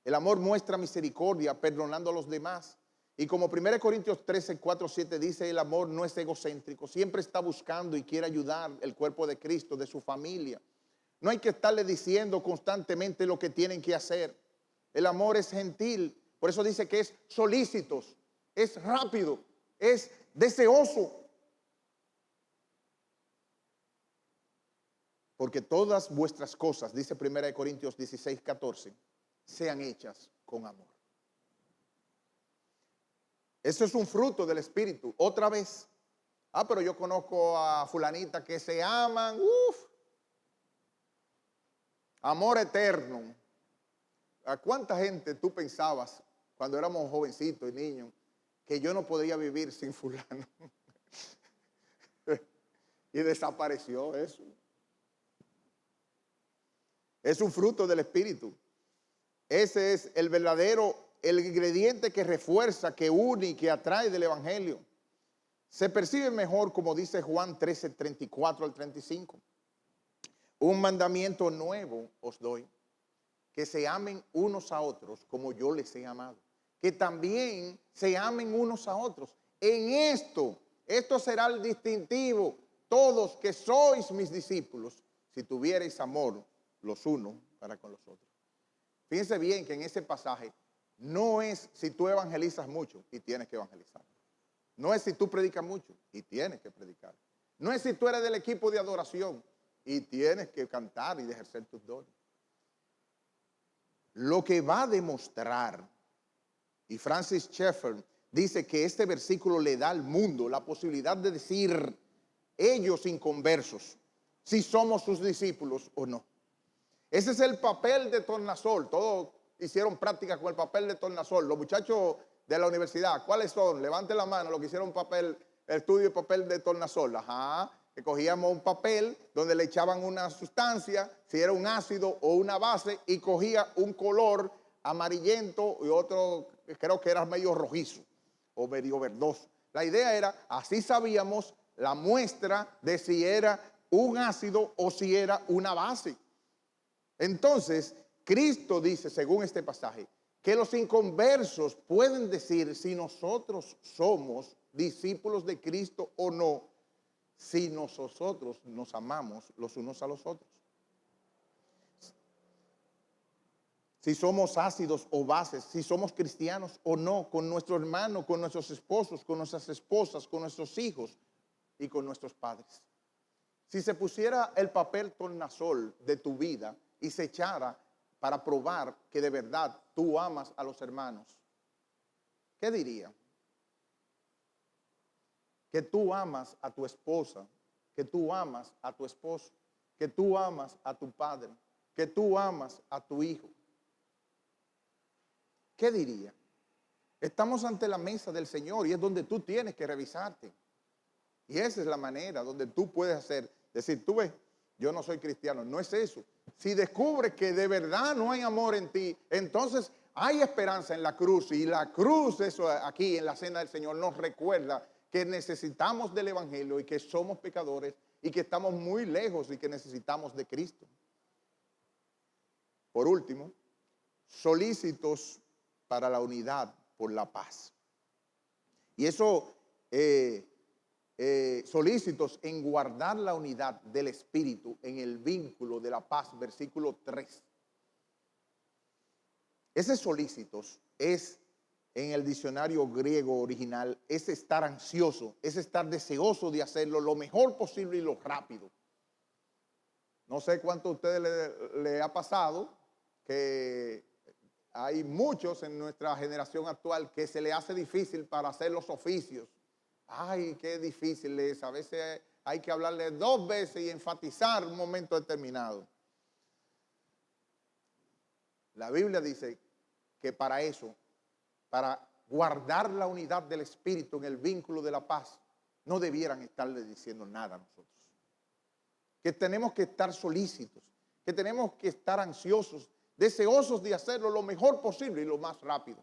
Speaker 1: El amor muestra misericordia, perdonando a los demás. Y como 1 Corintios 13, 4, 7 dice, el amor no es egocéntrico, siempre está buscando y quiere ayudar el cuerpo de Cristo, de su familia. No hay que estarle diciendo constantemente lo que tienen que hacer. El amor es gentil, por eso dice que es solícitos, es rápido, es deseoso. Porque todas vuestras cosas, dice 1 Corintios 16, 14, sean hechas con amor. Eso es un fruto del Espíritu. Otra vez. Pero yo conozco a fulanita que se aman. Amor eterno. ¿A cuánta gente tú pensabas cuando éramos jovencitos y niños que yo no podría vivir sin fulano? Y desapareció eso. Es un fruto del Espíritu. Ese es el ingrediente que refuerza, que une y que atrae del Evangelio. Se percibe mejor, como dice Juan 13, 34 al 35. Un mandamiento nuevo os doy, que se amen unos a otros como yo les he amado. Que también se amen unos a otros. En esto será el distintivo, todos que sois mis discípulos, si tuvierais amor los unos para con los otros. Fíjense bien que en ese pasaje no es si tú evangelizas mucho y tienes que evangelizar. No es si tú predicas mucho y tienes que predicar. No es si tú eres del equipo de adoración y tienes que cantar y ejercer tus dones. Lo que va a demostrar, y Francis Schaeffer dice que este versículo le da al mundo la posibilidad de decir, ellos inconversos, si somos sus discípulos o no. Ese es el papel de tornasol. Todos hicieron práctica con el papel de tornasol. Los muchachos de la universidad, ¿cuáles son? Levanten la mano los que hicieron estudio de papel de tornasol. Que cogíamos un papel donde le echaban una sustancia, si era un ácido o una base, y cogía un color amarillento y otro, creo que era medio rojizo o medio verdoso. La idea era, así sabíamos la muestra de si era un ácido o si era una base. Entonces, Cristo dice, según este pasaje, que los inconversos pueden decir si nosotros somos discípulos de Cristo o no, si nosotros nos amamos los unos a los otros. Si somos ácidos o bases, si somos cristianos o no, con nuestro hermano, con nuestros esposos, con nuestras esposas, con nuestros hijos y con nuestros padres. Si se pusiera el papel tornasol de tu vida y se echara para probar que de verdad tú amas a los hermanos, ¿qué diría? Que tú amas a tu esposa, que tú amas a tu esposo, que tú amas a tu padre, que tú amas a tu hijo. ¿Qué diría? Estamos ante la mesa del Señor y es donde tú tienes que revisarte. Y esa es la manera donde tú puedes decir, tú ves, yo no soy cristiano. No es eso. Si descubres que de verdad no hay amor en ti, entonces hay esperanza en la cruz. Y la cruz, eso aquí en la cena del Señor, nos recuerda que necesitamos del Evangelio y que somos pecadores y que estamos muy lejos y que necesitamos de Cristo. Por último, solícitos para la unidad por la paz. Y eso, solícitos en guardar la unidad del Espíritu en el vínculo de la paz, versículo 3. Ese solícitos es, en el diccionario griego original, es estar ansioso, es estar deseoso de hacerlo lo mejor posible y lo rápido. No sé cuánto a ustedes le ha pasado que hay muchos en nuestra generación actual que se le hace difícil para hacer los oficios. Ay, qué difícil es. A veces hay que hablarle 2 veces y enfatizar un momento determinado. La Biblia dice que para eso, para guardar la unidad del Espíritu en el vínculo de la paz, no debieran estarle diciendo nada a nosotros. Que tenemos que estar solícitos, que tenemos que estar ansiosos, deseosos de hacerlo lo mejor posible y lo más rápido.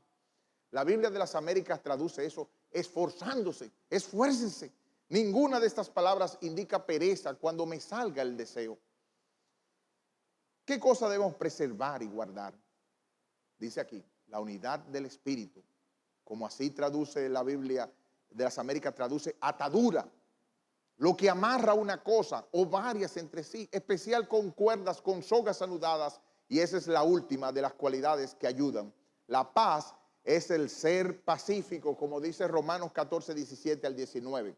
Speaker 1: La Biblia de las Américas traduce eso, esforzándose, esfuércense. Ninguna de estas palabras indica pereza cuando me salga el deseo. ¿Qué cosa debemos preservar y guardar? Dice aquí, la unidad del Espíritu, como así traduce la Biblia de las Américas, traduce atadura. Lo que amarra una cosa o varias entre sí, especial con cuerdas, con sogas anudadas, y esa es la última de las cualidades que ayudan. La paz es el ser pacífico, como dice Romanos 14, 17 al 19.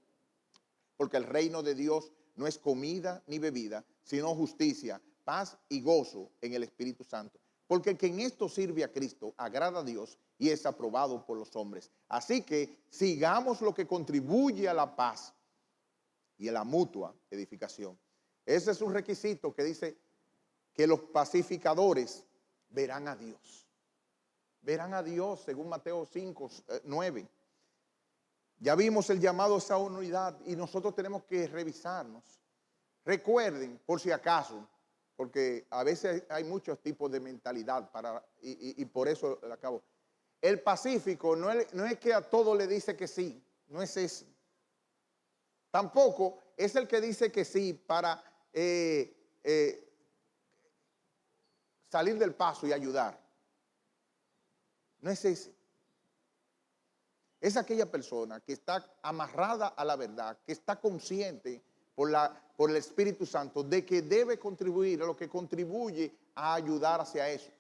Speaker 1: Porque el reino de Dios no es comida ni bebida, sino justicia, paz y gozo en el Espíritu Santo. Porque el que en esto sirve a Cristo agrada a Dios y es aprobado por los hombres. Así que sigamos lo que contribuye a la paz y a la mutua edificación. Ese es un requisito que dice que los pacificadores verán a Dios. Verán a Dios, según Mateo 5, 9. Ya vimos el llamado a esa unidad y nosotros tenemos que revisarnos. Recuerden, por si acaso, porque a veces hay muchos tipos de mentalidad y por eso lo acabo. El pacífico no es que a todo le dice que sí, no es ese. Tampoco es el que dice que sí para salir del paso y ayudar. No es ese. Es aquella persona que está amarrada a la verdad, que está consciente por el Espíritu Santo de que debe contribuir a lo que contribuye a ayudar hacia eso.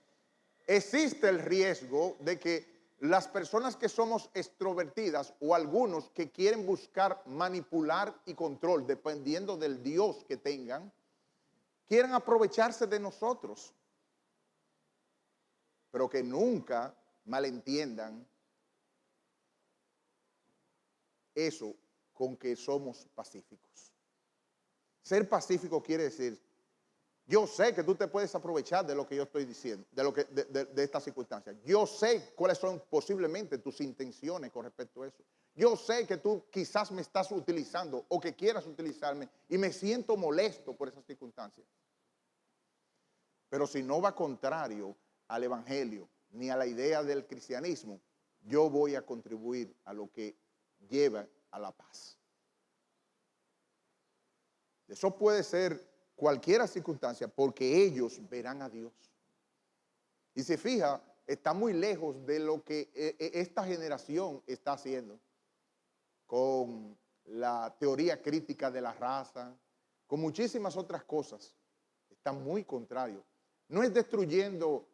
Speaker 1: Existe el riesgo de que las personas que somos extrovertidas o algunos que quieren buscar manipular y control, dependiendo del Dios que tengan, quieran aprovecharse de nosotros, pero que nunca malentiendan eso con que somos pacíficos. Ser pacífico quiere decir, yo sé que tú te puedes aprovechar de lo que yo estoy diciendo, de esta circunstancia. Yo sé cuáles son posiblemente tus intenciones con respecto a eso. Yo sé que tú quizás me estás utilizando o que quieras utilizarme y me siento molesto por esas circunstancias. Pero si no va contrario al evangelio ni a la idea del cristianismo, yo voy a contribuir a lo que lleva a la paz. Eso puede ser cualquier circunstancia porque ellos verán a Dios. Y se fija, está muy lejos de lo que esta generación está haciendo con la teoría crítica de la raza, con muchísimas otras cosas. Está muy contrario. No es destruyendo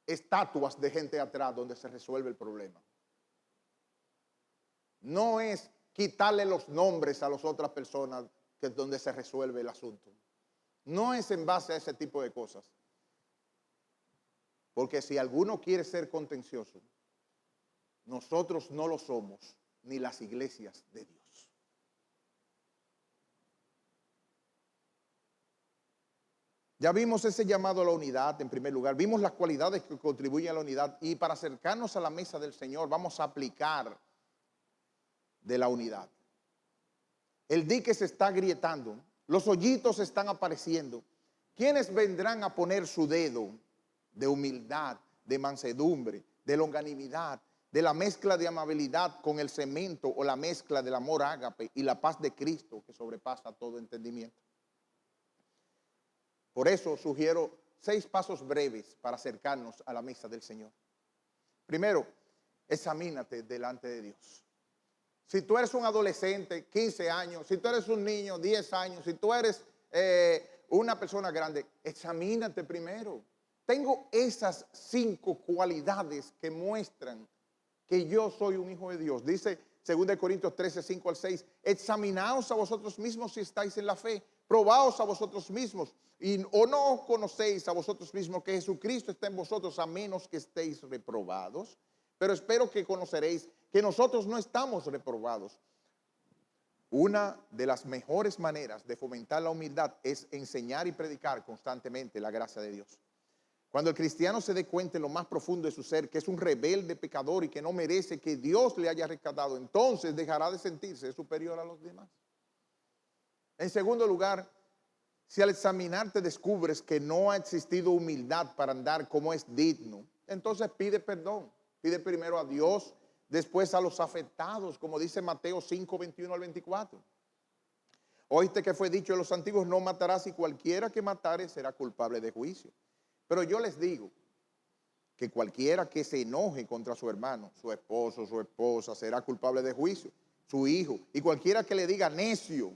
Speaker 1: estatuas de gente atrás donde se resuelve el problema. No es quitarle los nombres a las otras personas que es donde se resuelve el asunto. No es en base a ese tipo de cosas. Porque si alguno quiere ser contencioso, nosotros no lo somos, ni las iglesias de Dios. Ya vimos ese llamado a la unidad en primer lugar. Vimos las cualidades que contribuyen a la unidad. Y para acercarnos a la mesa del Señor vamos a aplicar de la unidad. El dique se está agrietando, los hoyitos están apareciendo. ¿Quiénes vendrán a poner su dedo de humildad, de mansedumbre, de longanimidad, de la mezcla de amabilidad con el cemento o la mezcla del amor ágape y la paz de Cristo que sobrepasa todo entendimiento? Por eso sugiero 6 pasos breves para acercarnos a la mesa del Señor. Primero, examínate delante de Dios. Si tú eres un adolescente, 15 años, si tú eres un niño, 10 años, si tú eres una persona grande, examínate primero. Tengo esas 5 cualidades que muestran que yo soy un hijo de Dios. Dice 2 Corintios 13, 5 al 6, examinaos a vosotros mismos si estáis en la fe, probaos a vosotros mismos, o no conocéis a vosotros mismos que Jesucristo está en vosotros a menos que estéis reprobados. Pero espero que conoceréis que nosotros no estamos reprobados. Una de las mejores maneras de fomentar la humildad es enseñar y predicar constantemente la gracia de Dios. Cuando el cristiano se dé cuenta en lo más profundo de su ser que es un rebelde pecador y que no merece que Dios le haya rescatado, entonces dejará de sentirse superior a los demás. En segundo lugar, si al examinarte descubres que no ha existido humildad para andar como es digno, entonces pide perdón. Pide primero a Dios, después a los afectados, como dice Mateo 5, 21 al 24. Oíste que fue dicho de los antiguos, no matarás, y cualquiera que matare será culpable de juicio. Pero yo les digo que cualquiera que se enoje contra su hermano, su esposo, su esposa, será culpable de juicio, su hijo. Y cualquiera que le diga necio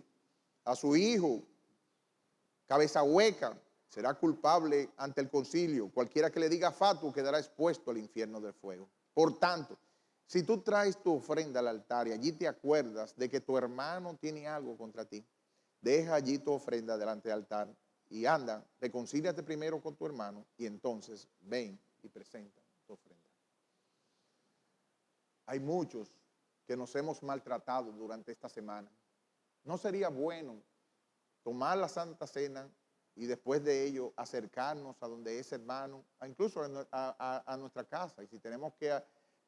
Speaker 1: a su hijo, cabeza hueca, será culpable ante el concilio. Cualquiera que le diga fatuo quedará expuesto al infierno del fuego. Por tanto, si tú traes tu ofrenda al altar y allí te acuerdas de que tu hermano tiene algo contra ti, deja allí tu ofrenda delante del altar y anda, reconcíliate primero con tu hermano y entonces ven y presenta tu ofrenda. Hay muchos que nos hemos maltratado durante esta semana. ¿No sería bueno tomar la Santa Cena y después de ello acercarnos a donde ese hermano, incluso a nuestra casa, y si tenemos que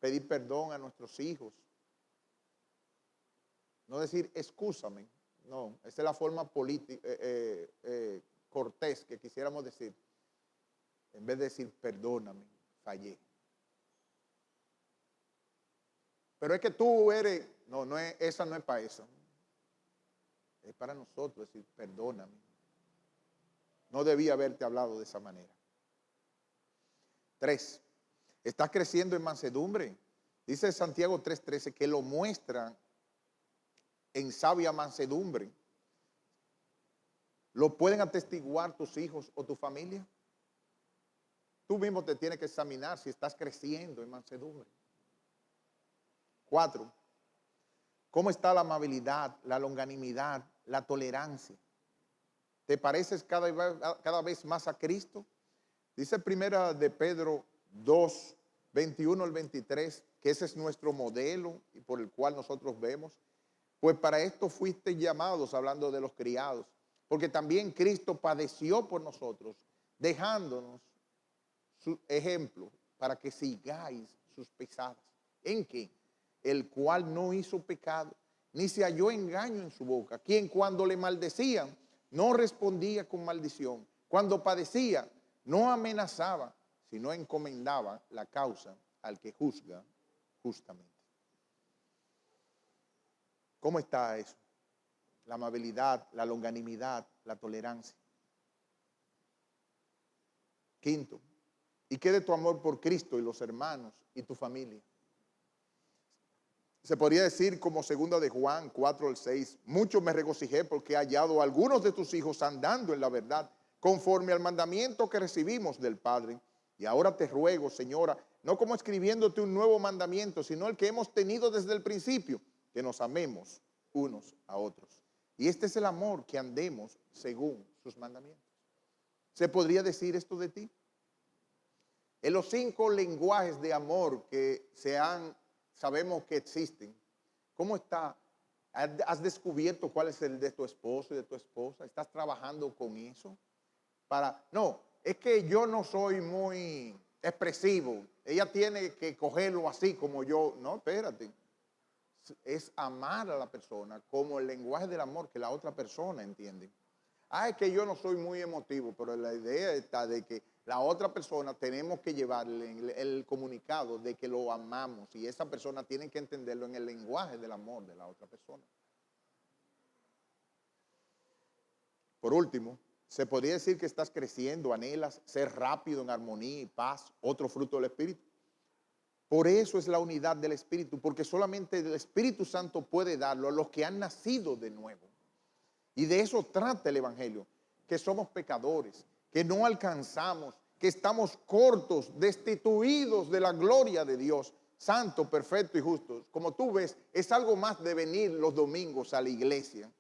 Speaker 1: pedir perdón a nuestros hijos? No decir excúsame, no, esa es la forma política, cortés que quisiéramos decir, en vez de decir perdóname, fallé. Pero es que tú eres, no es, esa no es para eso. Es para nosotros decir perdóname. No debía haberte hablado de esa manera. 3. ¿Estás creciendo en mansedumbre? Dice Santiago 3:13 que lo muestra en sabia mansedumbre. ¿Lo pueden atestiguar tus hijos o tu familia? Tú mismo te tienes que examinar si estás creciendo en mansedumbre. 4. ¿Cómo está la amabilidad, la longanimidad, la tolerancia? ¿Te pareces cada vez más a Cristo? Dice primera de Pedro 2, 21 al 23, que ese es nuestro modelo y por el cual nosotros vemos. Pues para esto fuiste llamados, hablando de los criados, porque también Cristo padeció por nosotros, dejándonos su ejemplo para que sigáis sus pisadas. ¿En qué? El cual no hizo pecado, ni se halló engaño en su boca, quien cuando le maldecían no respondía con maldición, cuando padecía no amenazaba, sino encomendaba la causa al que juzga justamente. ¿Cómo está eso? La amabilidad, la longanimidad, la tolerancia. 5. ¿Y qué de tu amor por Cristo y los hermanos y tu familia? Se podría decir como segunda de Juan 4 al 6, mucho me regocijé porque he hallado a algunos de tus hijos andando en la verdad, conforme al mandamiento que recibimos del Padre. Y ahora te ruego, Señora, no como escribiéndote un nuevo mandamiento, sino el que hemos tenido desde el principio, que nos amemos unos a otros. Y este es el amor, que andemos según sus mandamientos. ¿Se podría decir esto de ti? En los 5 lenguajes de amor que sabemos que existen, ¿cómo está? ¿Has descubierto cuál es el de tu esposo y de tu esposa? ¿Estás trabajando con eso? No, es que yo no soy muy expresivo. Ella tiene que cogerlo así como yo. No, espérate. Es amar a la persona como el lenguaje del amor que la otra persona entiende. Es que yo no soy muy emotivo, pero la idea está de que la otra persona tenemos que llevarle el comunicado de que lo amamos y esa persona tiene que entenderlo en el lenguaje del amor de la otra persona. Por último, se podría decir que estás creciendo, anhelas ser rápido en armonía y paz, otro fruto del Espíritu. Por eso es la unidad del Espíritu, porque solamente el Espíritu Santo puede darlo a los que han nacido de nuevo. Y de eso trata el Evangelio, que somos pecadores, que no alcanzamos, que estamos cortos, destituidos de la gloria de Dios, santo, perfecto y justo. Como tú ves, es algo más de venir los domingos a la iglesia.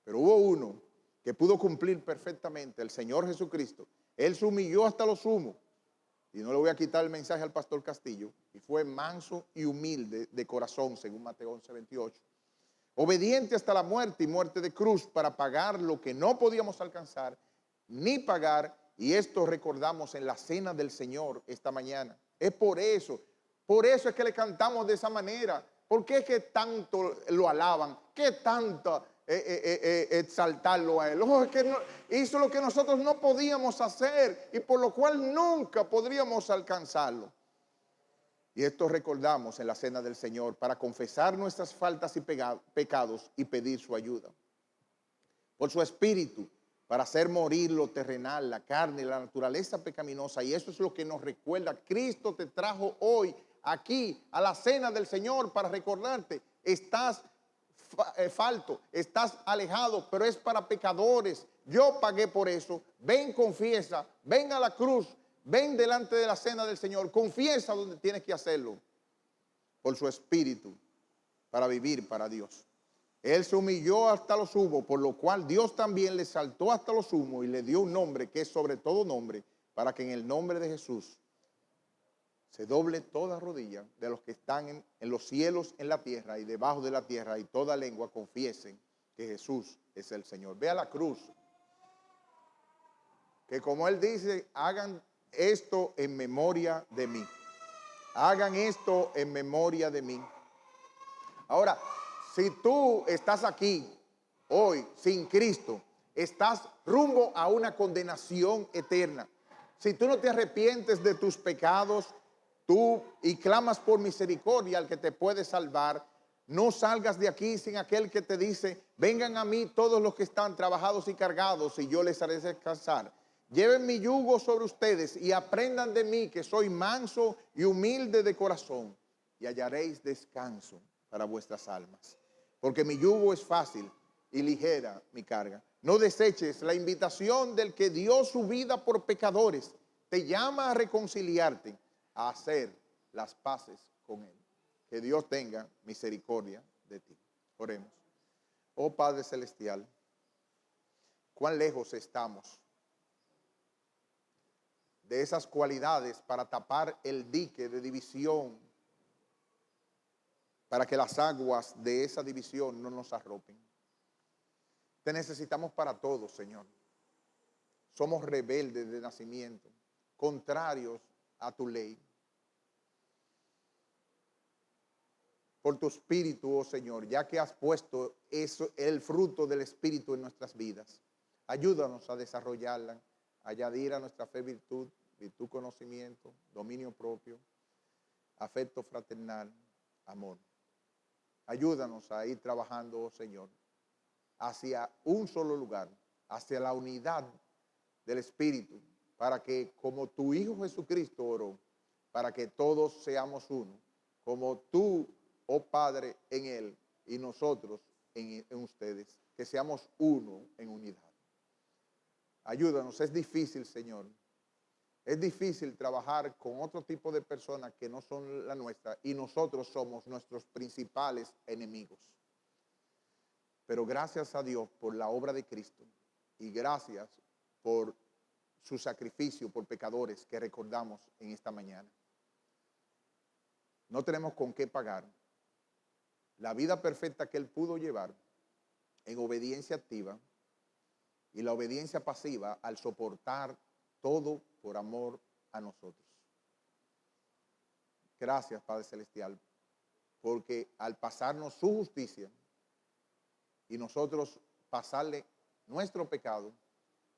Speaker 1: Pero hubo uno que pudo cumplir perfectamente, el Señor Jesucristo. Él se humilló hasta lo sumo. Y no le voy a quitar el mensaje al pastor Castillo. Y fue manso y humilde de corazón, según Mateo 11, 28. Obediente hasta la muerte y muerte de cruz para pagar lo que no podíamos alcanzar ni pagar Y esto recordamos en la cena del Señor esta mañana. Es por eso es que le cantamos de esa manera. ¿Por qué es que tanto lo alaban? ¿Qué tanto exaltarlo a Él? Oh, es que hizo lo que nosotros no podíamos hacer y por lo cual nunca podríamos alcanzarlo. Y esto recordamos en la cena del Señor para confesar nuestras faltas y pecados y pedir su ayuda. Por su Espíritu, para hacer morir lo terrenal, la carne, la naturaleza pecaminosa. Y eso es lo que nos recuerda. Cristo te trajo hoy aquí a la cena del Señor para recordarte. Estás falto, estás alejado, pero es para pecadores. Yo pagué por eso. Ven, confiesa, ven a la cruz, ven delante de la cena del Señor. Confiesa donde tienes que hacerlo. Por su Espíritu, para vivir para Dios. Él se humilló hasta lo sumo, por lo cual Dios también le exaltó hasta lo sumo y le dio un nombre que es sobre todo nombre, para que en el nombre de Jesús se doble toda rodilla de los que están en los cielos, en la tierra y debajo de la tierra, y toda lengua confiesen que Jesús es el Señor. Ve a la cruz, que como Él dice, hagan esto en memoria de mí. Hagan esto en memoria de mí. Ahora, si tú estás aquí hoy sin Cristo, estás rumbo a una condenación eterna. Si tú no te arrepientes de tus pecados, tú y clamas por misericordia al que te puede salvar, no salgas de aquí sin aquel que te dice, vengan a mí todos los que están trabajados y cargados y yo les haré descansar. Lleven mi yugo sobre ustedes y aprendan de mí que soy manso y humilde de corazón y hallaréis descanso para vuestras almas. Porque mi yugo es fácil y ligera mi carga. No deseches la invitación del que dio su vida por pecadores. Te llama a reconciliarte, a hacer las paces con Él. Que Dios tenga misericordia de ti. Oremos. Oh Padre Celestial, cuán lejos estamos de esas cualidades para tapar el dique de división, para que las aguas de esa división no nos arropen. Te necesitamos para todo, Señor. Somos rebeldes de nacimiento, contrarios a tu ley. Por tu Espíritu, oh Señor, ya que has puesto eso, el fruto del Espíritu en nuestras vidas, ayúdanos a desarrollarla, a añadir a nuestra fe virtud, conocimiento, dominio propio, afecto fraternal, amor. Ayúdanos a ir trabajando, oh Señor, hacia un solo lugar, hacia la unidad del Espíritu, para que como tu Hijo Jesucristo oró, para que todos seamos uno, como tú, oh Padre, en Él y nosotros en ustedes, que seamos uno en unidad. Ayúdanos, es difícil, Señor. Es difícil trabajar con otro tipo de personas que no son la nuestra y nosotros somos nuestros principales enemigos. Pero gracias a Dios por la obra de Cristo y gracias por su sacrificio por pecadores que recordamos en esta mañana. No tenemos con qué pagar la vida perfecta que Él pudo llevar en obediencia activa y la obediencia pasiva al soportar todo por amor a nosotros. Gracias, Padre Celestial, porque al pasarnos su justicia y nosotros pasarle nuestro pecado,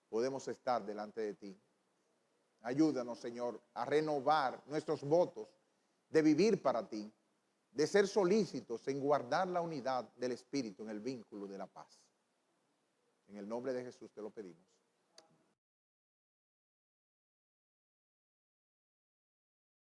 Speaker 1: podemos estar delante de ti. Ayúdanos, Señor, a renovar nuestros votos de vivir para ti, de ser solícitos en guardar la unidad del Espíritu en el vínculo de la paz. En el nombre de Jesús te lo pedimos.